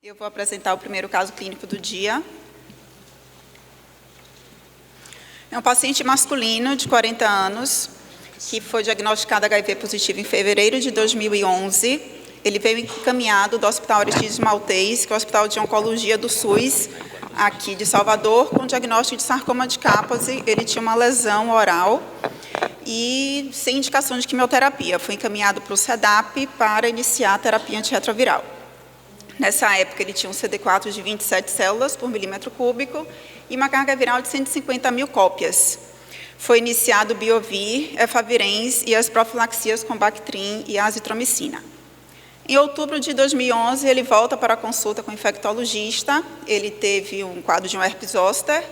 Eu vou apresentar o primeiro caso clínico do dia. É um paciente masculino de 40 anos, que foi diagnosticado HIV positivo em fevereiro de 2011. Ele veio encaminhado do Hospital Aristides Maltês, que é o Hospital de Oncologia do SUS, aqui de Salvador, com diagnóstico de sarcoma de Kaposi. Ele tinha uma lesão oral e sem indicação de quimioterapia. Foi encaminhado para o CEDAP para iniciar a terapia antirretroviral. Nessa época, ele tinha um CD4 de 27 células por milímetro cúbico e uma carga viral de 150 mil cópias. Foi iniciado o Biovir, Efavirenz e as profilaxias com Bactrim e azitromicina. Em outubro de 2011, ele volta para a consulta com o infectologista. Ele teve um quadro de um herpes zoster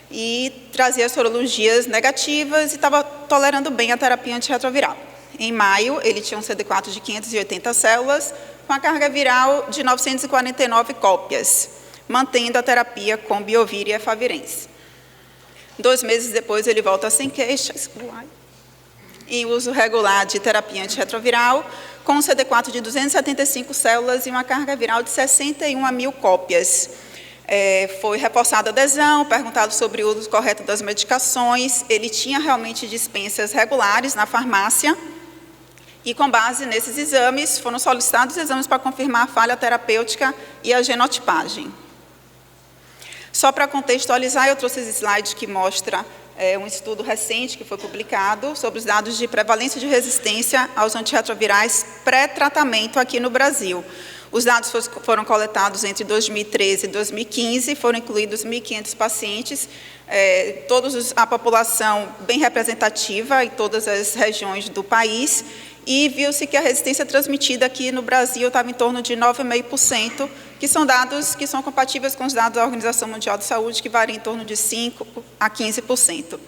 e trazia sorologias negativas e estava tolerando bem a terapia antirretroviral. Em maio, ele tinha um CD4 de 580 células, com a carga viral de 949 cópias, mantendo a terapia com Biovir e Efavirenz. 2 meses depois, ele volta sem queixas, em uso regular de terapia antirretroviral, com um CD4 de 275 células e uma carga viral de 61 mil cópias. Foi reforçada a adesão, perguntado sobre o uso correto das medicações. Ele tinha realmente dispensas regulares na farmácia, e com base nesses exames, foram solicitados exames para confirmar a falha terapêutica e a genotipagem. Só para contextualizar, eu trouxe esse slide que mostra um estudo recente que foi publicado sobre os dados de prevalência de resistência aos antirretrovirais pré-tratamento aqui no Brasil. Os dados foram coletados entre 2013 e 2015, foram incluídos 1.500 pacientes, a população bem representativa em todas as regiões do país, e viu-se que a resistência transmitida aqui no Brasil estava em torno de 9,5%, que são dados que são compatíveis com os dados da Organização Mundial de Saúde, que variam em torno de 5% a 15%.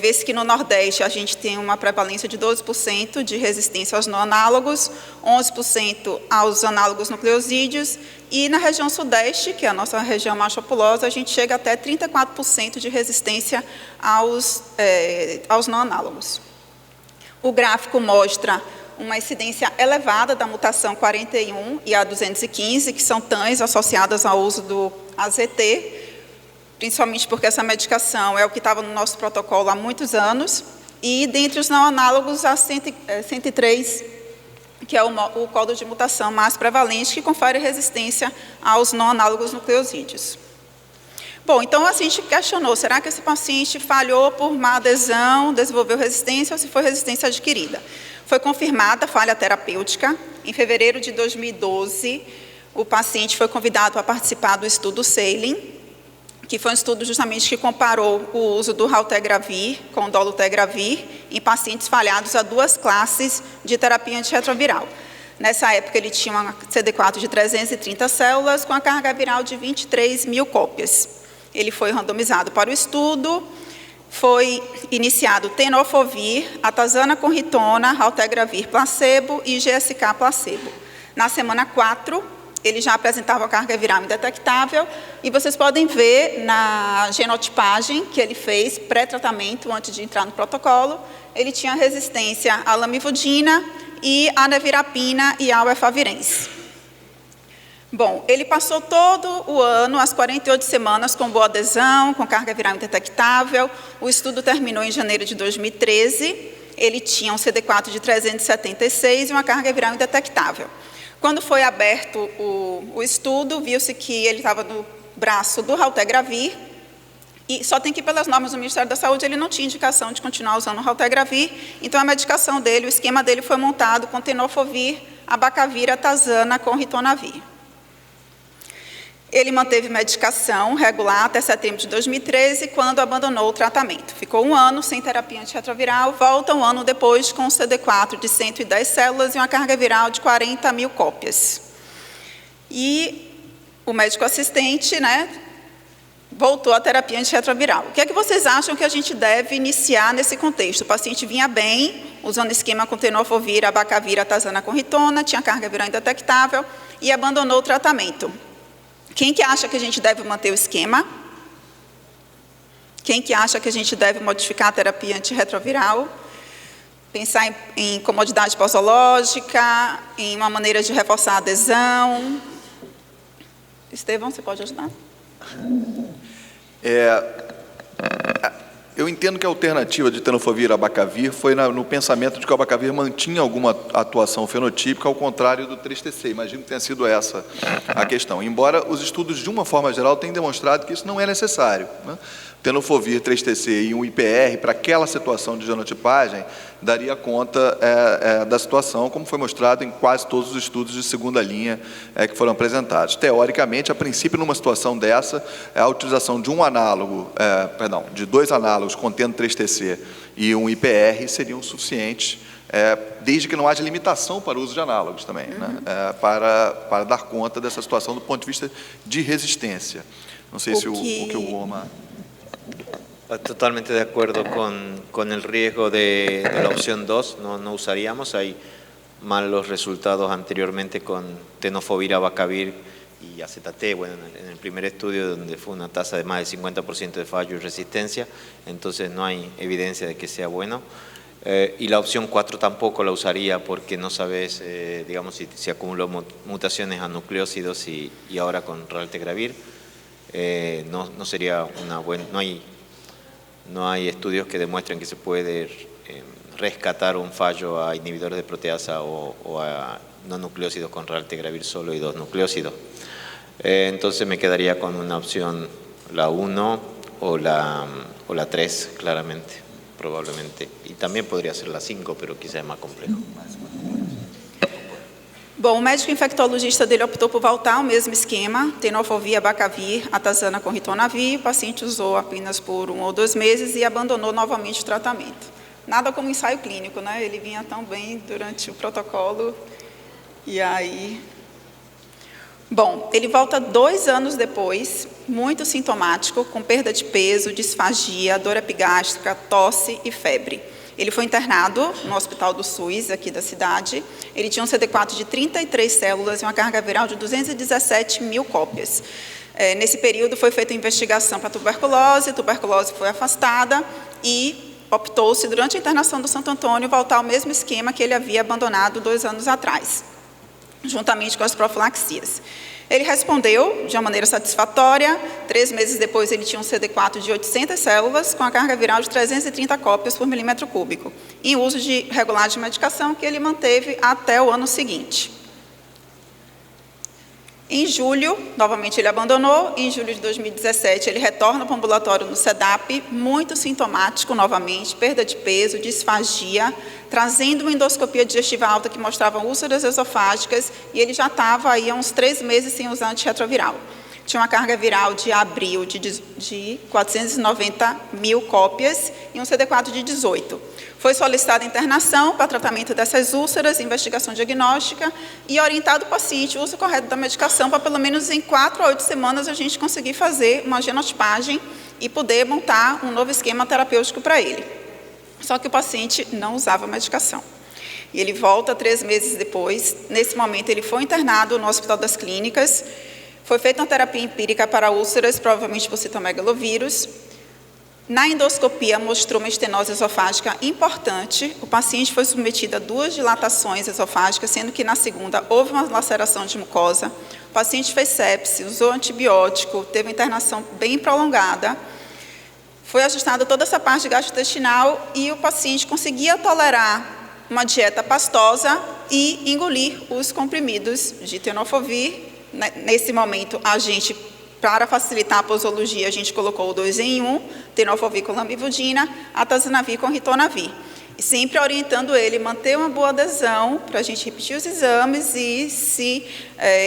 Vê-se que no Nordeste a gente tem uma prevalência de 12% de resistência aos não-análogos, 11% aos análogos nucleosídeos, e na região Sudeste, que é a nossa região mais populosa, a gente chega até 34% de resistência aos não-análogos. O gráfico mostra uma incidência elevada da mutação 41 e a 215, que são TANs associadas ao uso do AZT, principalmente porque essa medicação é o que estava no nosso protocolo há muitos anos, e dentre os não análogos, a 103, que é o código de mutação mais prevalente, que confere resistência aos não análogos nucleosídeos. Bom, então a gente questionou, será que esse paciente falhou por má adesão, desenvolveu resistência ou se foi resistência adquirida? Foi confirmada a falha terapêutica. Em fevereiro de 2012, o paciente foi convidado a participar do estudo SALIN, que foi um estudo justamente que comparou o uso do raltegravir com o dolutegravir em pacientes falhados a 2 classes de terapia antirretroviral. Nessa época, ele tinha uma CD4 de 330 células com a carga viral de 23 mil cópias. Ele foi randomizado para o estudo, foi iniciado tenofovir, atazana com ritona, raltegravir placebo e GSK placebo. Na semana 4, ele já apresentava carga viral indetectável, e vocês podem ver na genotipagem que ele fez pré-tratamento, antes de entrar no protocolo, ele tinha resistência à lamivudina e à nevirapina e ao efavirenz. Bom, ele passou todo o ano, as 48 semanas, com boa adesão, com carga viral indetectável. O estudo terminou em janeiro de 2013. Ele tinha um CD4 de 376 e uma carga viral indetectável. Quando foi aberto o estudo, viu-se que ele estava no braço do raltegravir, e só tem que ir pelas normas do Ministério da Saúde, ele não tinha indicação de continuar usando o raltegravir, então a medicação dele, o esquema dele foi montado com tenofovir, abacavir, atazana com ritonavir. Ele manteve medicação regular até setembro de 2013, quando abandonou o tratamento. Ficou 1 ano sem terapia antirretroviral, volta 1 ano depois com um CD4 de 110 células e uma carga viral de 40 mil cópias. E o médico assistente, voltou à terapia antirretroviral. O que é que vocês acham que a gente deve iniciar nesse contexto? O paciente vinha bem, usando esquema com tenofovir, abacavir, atazana com ritona, tinha carga viral indetectável e abandonou o tratamento. Quem que acha que a gente deve manter o esquema? Quem que acha que a gente deve modificar a terapia antirretroviral? Pensar em comodidade posológica, em uma maneira de reforçar a adesão? Estevão, você pode ajudar? Eu entendo que a alternativa de tenofovir a abacavir foi no pensamento de que o abacavir mantinha alguma atuação fenotípica, ao contrário do 3-TC. Imagino que tenha sido essa a questão. Embora os estudos, de uma forma geral, tenham demonstrado que isso não é necessário, né? Tenofovir 3-TC e um IPR, para aquela situação de genotipagem, daria conta da situação, como foi mostrado em quase todos os estudos de segunda linha que foram apresentados. Teoricamente, a princípio, numa situação dessa, a utilização de de 2 análogos contendo 3-TC e um IPR seriam suficientes, desde que não haja limitação para o uso de análogos também, né? Para dar conta dessa situação do ponto de vista de resistência. Não sei se o que o Omar... Totalmente de acuerdo con el riesgo de la opción 2, no usaríamos. Hay malos resultados anteriormente con tenofovir, abacavir y AZT, bueno, en el primer estudio donde fue una tasa de más del 50% de fallo y resistencia, entonces no hay evidencia de que sea bueno. Y la opción 4 tampoco la usaría porque no sabes, digamos, si acumuló mutaciones a nucleósidos y ahora con raltegravir, no sería una buena... No hay estudios que demuestren que se puede rescatar un fallo a inhibidores de proteasa o a no nucleósidos con raltegravir solo y 2 nucleósidos. Entonces me quedaría con una opción, la 1 o la 3, claramente, probablemente. Y también podría ser la 5, pero quizás es más complejo. Bom, o médico infectologista dele optou por voltar ao mesmo esquema, tenofovir, abacavir, atazana com ritonavir. O paciente usou apenas por 1 ou 2 meses e abandonou novamente o tratamento. Nada como ensaio clínico, né? Ele vinha tão bem durante o protocolo e aí... Bom, ele volta 2 anos depois, muito sintomático, com perda de peso, disfagia, dor epigástrica, tosse e febre. Ele foi internado no Hospital do SUS, aqui da cidade. Ele tinha um CD4 de 33 células e uma carga viral de 217 mil cópias. Nesse período foi feita investigação para tuberculose foi afastada e optou-se, durante a internação do Santo Antônio, voltar ao mesmo esquema que ele havia abandonado 2 anos atrás, juntamente com as profilaxias. Ele respondeu de uma maneira satisfatória. 3 meses depois, ele tinha um CD4 de 800 células, com a carga viral de 330 cópias por milímetro cúbico, em uso regular de medicação, que ele manteve até o ano seguinte. Em julho, novamente ele abandonou. Em julho de 2017, ele retorna para o ambulatório no CEDAP, muito sintomático novamente, perda de peso, disfagia, trazendo uma endoscopia digestiva alta que mostrava úlceras esofágicas, e ele já estava aí há uns 3 meses sem usar antirretroviral. Tinha uma carga viral de abril de 490 mil cópias e um CD4 de 18. Foi solicitada internação para tratamento dessas úlceras, investigação diagnóstica e orientado o paciente o uso correto da medicação para pelo menos em 4 a 8 semanas a gente conseguir fazer uma genotipagem e poder montar um novo esquema terapêutico para ele. Só que o paciente não usava medicação. E ele volta 3 meses depois. Nesse momento ele foi internado no Hospital das Clínicas. Foi feita uma terapia empírica para úlceras, provavelmente por citomegalovírus. Na endoscopia mostrou uma estenose esofágica importante. O paciente foi submetido a 2 dilatações esofágicas, sendo que na segunda houve uma laceração de mucosa. O paciente fez sepse, usou antibiótico, teve uma internação bem prolongada. Foi ajustada toda essa parte gastrointestinal e o paciente conseguia tolerar uma dieta pastosa e engolir os comprimidos de tenofovir. Nesse momento, a gente, para facilitar a posologia, a gente colocou o 2 em 1, tenofovir com lamivudina, atazanavir com ritonavir. E sempre orientando ele a manter uma boa adesão para a gente repetir os exames e, se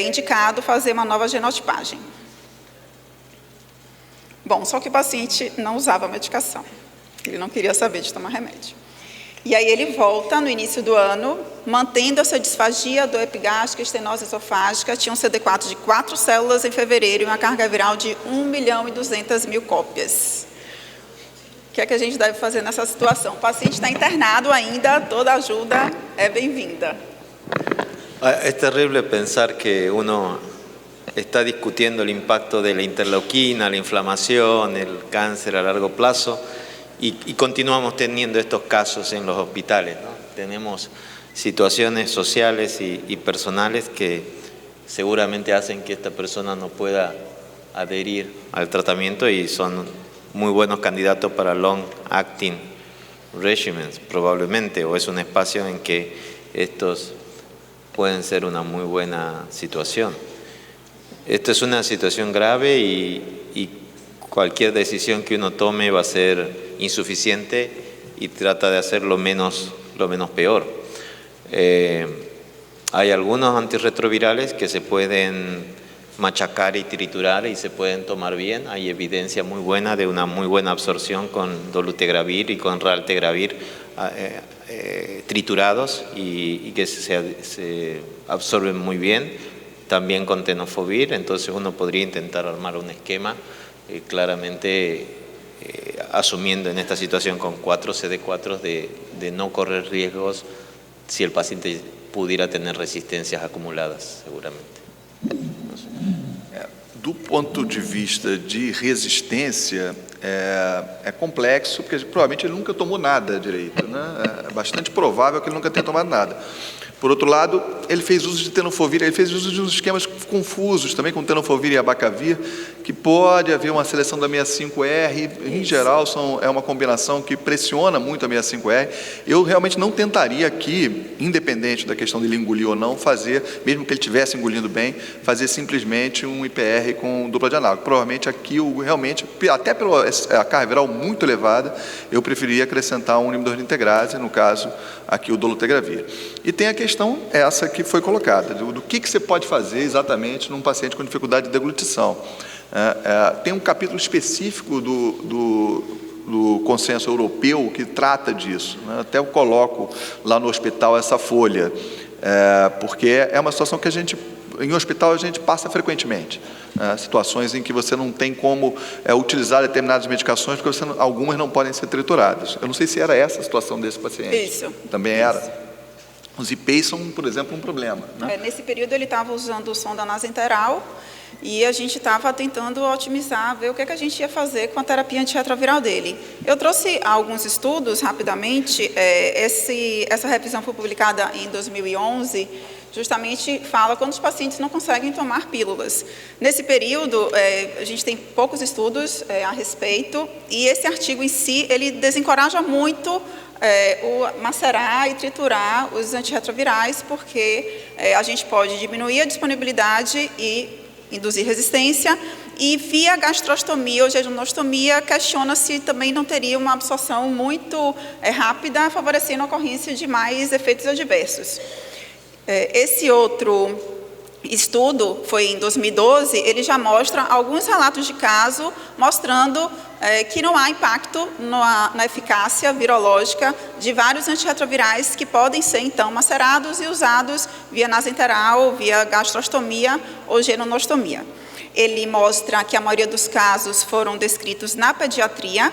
indicado, fazer uma nova genotipagem. Bom, só que o paciente não usava medicação. Ele não queria saber de tomar remédio. E aí ele volta no início do ano, mantendo essa disfagia, dor epigástrica, estenose esofágica, tinha um CD4 de 4 células em fevereiro e uma carga viral de 1.200.000 cópias. O que é que a gente deve fazer nessa situação? O paciente está internado ainda, toda ajuda é bem-vinda. Es terrible pensar que uno está discutiendo el impacto de la interleuquina, la inflamación, el cáncer a largo plazo, y continuamos teniendo estos casos en los hospitales, ¿no? Tenemos situaciones sociales y personales que seguramente hacen que esta persona no pueda adherir al tratamiento y son muy buenos candidatos para long-acting regimens, probablemente, o es un espacio en que estos pueden ser una muy buena situación. Esto es una situación grave y cualquier decisión que uno tome va a ser insuficiente y trata de hacer lo menos peor. Hay algunos antirretrovirales que se pueden machacar y triturar y se pueden tomar bien. Hay evidencia muy buena de una muy buena absorción con dolutegravir y con raltegravir triturados y que se absorben muy bien, también con tenofovir. Entonces uno podría intentar armar un esquema claramente asumiendo en esta situación con 4 CD4 de no correr riesgos si el paciente pudiera tener resistencias acumuladas, seguramente. Do ponto de vista de resistência, é complexo, porque provavelmente ele nunca tomou nada direito, né? É bastante provável que ele nunca tenha tomado nada. Por outro lado, ele fez uso de tenofovir, ele fez uso de uns esquemas confusos também com tenofovir e abacavir, que pode haver uma seleção da 65R, em geral é uma combinação que pressiona muito a 65R. Eu realmente não tentaria aqui, independente da questão de ele engolir ou não, fazer, mesmo que ele estivesse engolindo bem, fazer simplesmente um IPR com dupla de análogo. Provavelmente aqui, realmente, até pela carga viral muito elevada, eu preferiria acrescentar um inibidor de integrase, no caso, aqui o dolutegravir. E tem a questão essa que foi colocada, do que você pode fazer exatamente num paciente com dificuldade de deglutição. Tem um capítulo específico do consenso europeu que trata disso, né? Até eu coloco lá no hospital essa folha, porque é uma situação que em hospital a gente passa frequentemente, situações em que você não tem como utilizar determinadas medicações porque algumas não podem ser trituradas. Eu não sei se era essa a situação desse paciente. Isso. Também era? Isso. Os IPs são, por exemplo, um problema, né? Nesse período ele estava usando sonda nasoenteral e a gente estava tentando otimizar, ver o que a gente ia fazer com a terapia antirretroviral dele. Eu trouxe alguns estudos rapidamente. Essa revisão foi publicada em 2011, justamente fala quando os pacientes não conseguem tomar pílulas. Nesse período, a gente tem poucos estudos a respeito, e esse artigo em si, ele desencoraja muito o macerar e triturar os antirretrovirais, porque a gente pode diminuir a disponibilidade e induzir resistência, e via gastrostomia ou jejunostomia, questiona-se também não teria uma absorção muito rápida, favorecendo a ocorrência de mais efeitos adversos. Esse outro estudo foi em 2012, ele já mostra alguns relatos de caso, mostrando que não há impacto na eficácia virológica de vários antirretrovirais que podem ser, então, macerados e usados via nasoenteral, via gastrostomia ou genonostomia. Ele mostra que a maioria dos casos foram descritos na pediatria,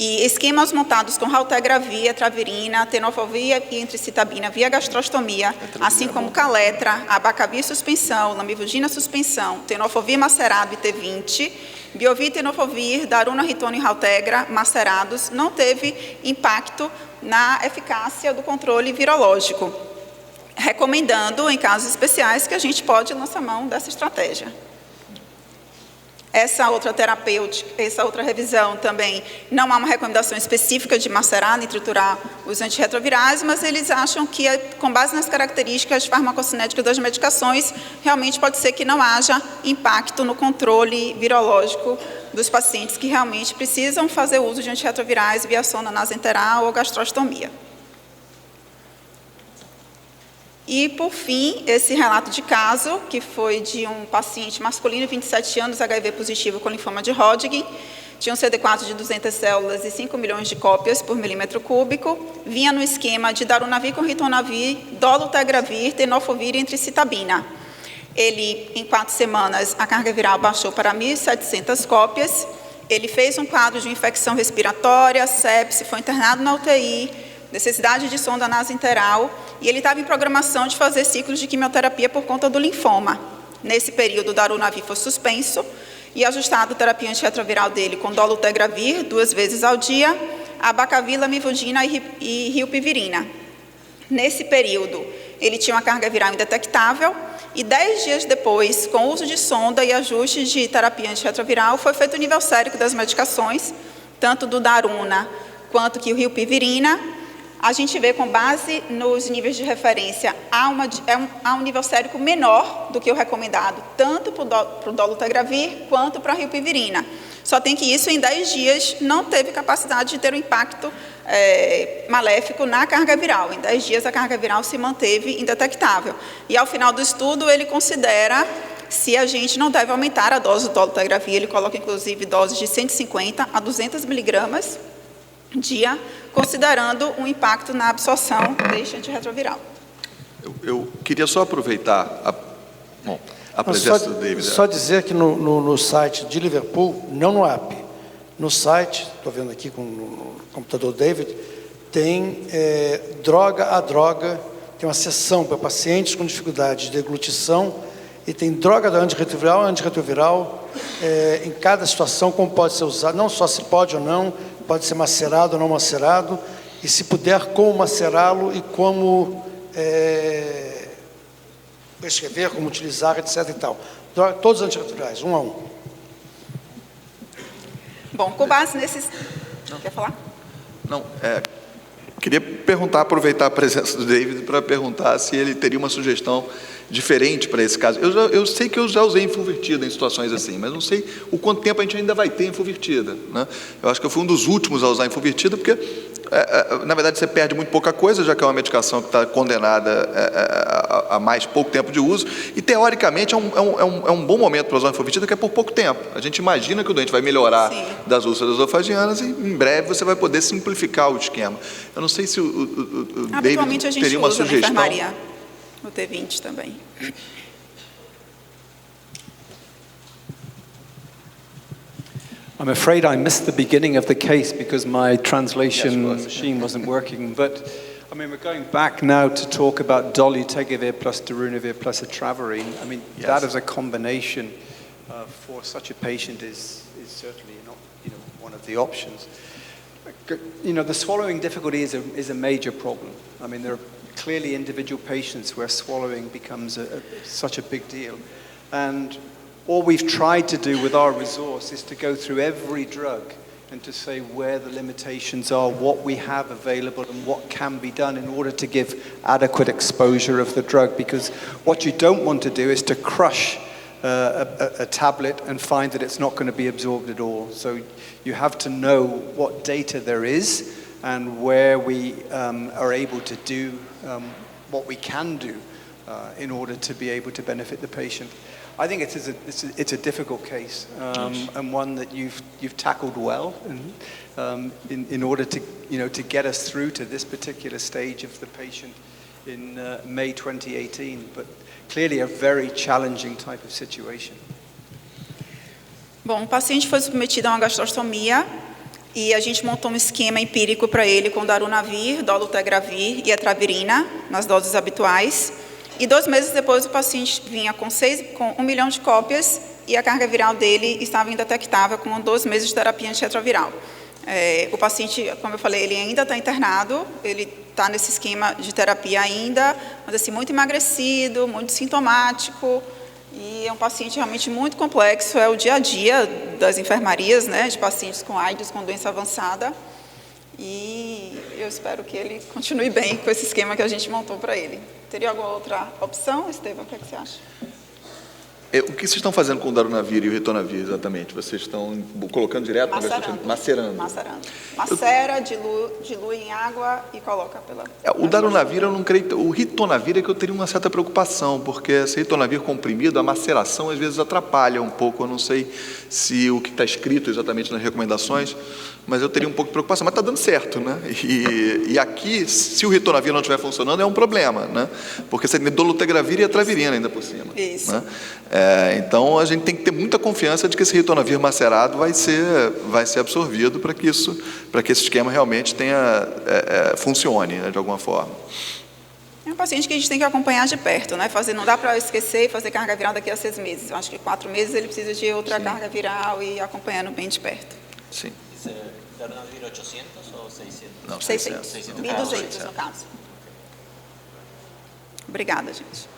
e esquemas montados com raltegravir, etravirina, tenofovir e entricitabina via gastrostomia, assim como caletra, abacavir suspensão, lamivudina suspensão, tenofovir macerado e T20, biovir, tenofovir, daruna, ritona e raltegra macerados, não teve impacto na eficácia do controle virológico, recomendando, em casos especiais, que a gente pode lançar mão dessa estratégia. Essa outra terapêutica, essa outra revisão também, não há uma recomendação específica de macerar e triturar os antirretrovirais, mas eles acham que, com base nas características farmacocinéticas das medicações, realmente pode ser que não haja impacto no controle virológico dos pacientes que realmente precisam fazer uso de antirretrovirais via sonda nasoenteral ou gastrostomia. E, por fim, esse relato de caso, que foi de um paciente masculino, 27 anos, HIV positivo com linfoma de Hodgkin, tinha um CD4 de 200 células e 5 milhões de cópias por milímetro cúbico, vinha no esquema de darunavir com ritonavir, dolutegravir, tenofovir e entricitabina. Ele, em 4 semanas, a carga viral baixou para 1.700 cópias, ele fez um quadro de infecção respiratória, sepse, foi internado na UTI, necessidade de sonda nasoenteral, e ele estava em programação de fazer ciclos de quimioterapia por conta do linfoma. Nesse período, o darunavir foi suspenso e ajustado a terapia antirretroviral dele com dolutegravir 2 vezes ao dia, abacavir, lamivudina e rilpivirina. Nesse período, ele tinha uma carga viral indetectável e 10 dias depois, com o uso de sonda e ajuste de terapia antirretroviral, foi feito o nível sérico das medicações, tanto do Daruna quanto que o Rilpivirina. A gente vê, com base nos níveis de referência, há um nível sérico menor do que o recomendado, tanto para o dolutegravir quanto para a Rilpivirina. Só tem que isso, em 10 dias, não teve capacidade de ter um impacto maléfico na carga viral. Em 10 dias, a carga viral se manteve indetectável. E, ao final do estudo, ele considera se a gente não deve aumentar a dose do dolutegravir. Ele coloca, inclusive, doses de 150 a 200 miligramas dia, considerando um impacto na absorção deste antirretroviral. Eu queria só aproveitar a presença do David. Só dizer que no site de Liverpool, não no app, no site, estou vendo aqui no computador David, tem droga a droga, tem uma seção para pacientes com dificuldade de deglutição e tem droga da antirretroviral em cada situação, como pode ser usado, não só se pode ou não, pode ser macerado ou não macerado, e se puder, como macerá-lo e como prescrever, como utilizar, etc. e tal. Todos os antirretrovirais, um a um. Bom, com base nesses... Quer falar? Não, queria aproveitar a presença do David para perguntar se ele teria uma sugestão diferente para esse caso. Eu sei que eu já usei infuvertida em situações assim, mas não sei o quanto tempo a gente ainda vai ter infuvertida, né? Eu acho que eu fui um dos últimos a usar infuvertida, porque, na verdade, você perde muito pouca coisa, já que é uma medicação que está condenada a mais pouco tempo de uso, e, teoricamente, é um bom momento para usar infuvertida, que é por pouco tempo. A gente imagina que o doente vai melhorar Sim. das úlceras esofágicas e, em breve, você vai poder simplificar o esquema. Eu não sei se o David teria uma sugestão. Na enfermaria, no T20 também. I'm afraid I missed the beginning of the case because my translation machine wasn't working. But I mean, we're going back now to talk about dolutegravir plus darunavir plus etravirine. I mean, that as a combination for such a patient is certainly not, one of the options. The swallowing difficulty is a major problem. I mean, there are clearly individual patients where swallowing becomes such a big deal. And all we've tried to do with our resource is to go through every drug and to say where the limitations are, what we have available, and what can be done in order to give adequate exposure of the drug. Because what you don't want to do is to crush a tablet and find that it's not going to be absorbed at all. So you have to know what data there is and where we are able to do what we can do in order to be able to benefit the patient. I think it's a difficult case and one that you've tackled well, and in order to get us through to this particular stage of the patient in May 2018, but clearly a very challenging type of situation. Bom, o paciente foi submetido a uma gastrostomia e a gente montou um esquema empírico para ele com darunavir, dolutegravir e etravirina nas doses habituais. E 2 meses depois o paciente vinha com 1 milhão de cópias e a carga viral dele estava indetectável com 2 meses de terapia antirretroviral. O paciente, como eu falei, ele ainda está internado, ele está nesse esquema de terapia ainda, mas assim, muito emagrecido, muito sintomático, e é um paciente realmente muito complexo, é o dia a dia das enfermarias, né, de pacientes com AIDS, com doença avançada, e eu espero que ele continue bem com esse esquema que a gente montou para ele. Teria alguma outra opção, Estevam? O que você acha? O que vocês estão fazendo com o darunavir e o ritonavir, exatamente? Vocês estão colocando direto? Macerando. Macera, dilui em água e coloca pela... O darunavir, eu não creio... O ritonavir é que eu teria uma certa preocupação, porque esse ritonavir comprimido, a maceração, às vezes atrapalha um pouco. Eu não sei se o que está escrito exatamente nas recomendações, mas eu teria um pouco de preocupação. Mas está dando certo, né? E aqui, se o ritonavir não estiver funcionando, é um problema, né? Porque você tem dolutegravir e etravirina ainda por cima. Isso. Né? Então, a gente tem que ter muita confiança de que esse ritonavir macerado vai ser absorvido para que esse esquema realmente funcione, né, de alguma forma. É um paciente que a gente tem que acompanhar de perto, né? Não dá para esquecer e fazer carga viral daqui a 6 meses. Eu acho que 4 meses ele precisa de outra carga viral e acompanhando bem de perto. Sim. ¿Darunavir 800 ou 600? Não, 600. 1.200 no caso. Obrigada, gente.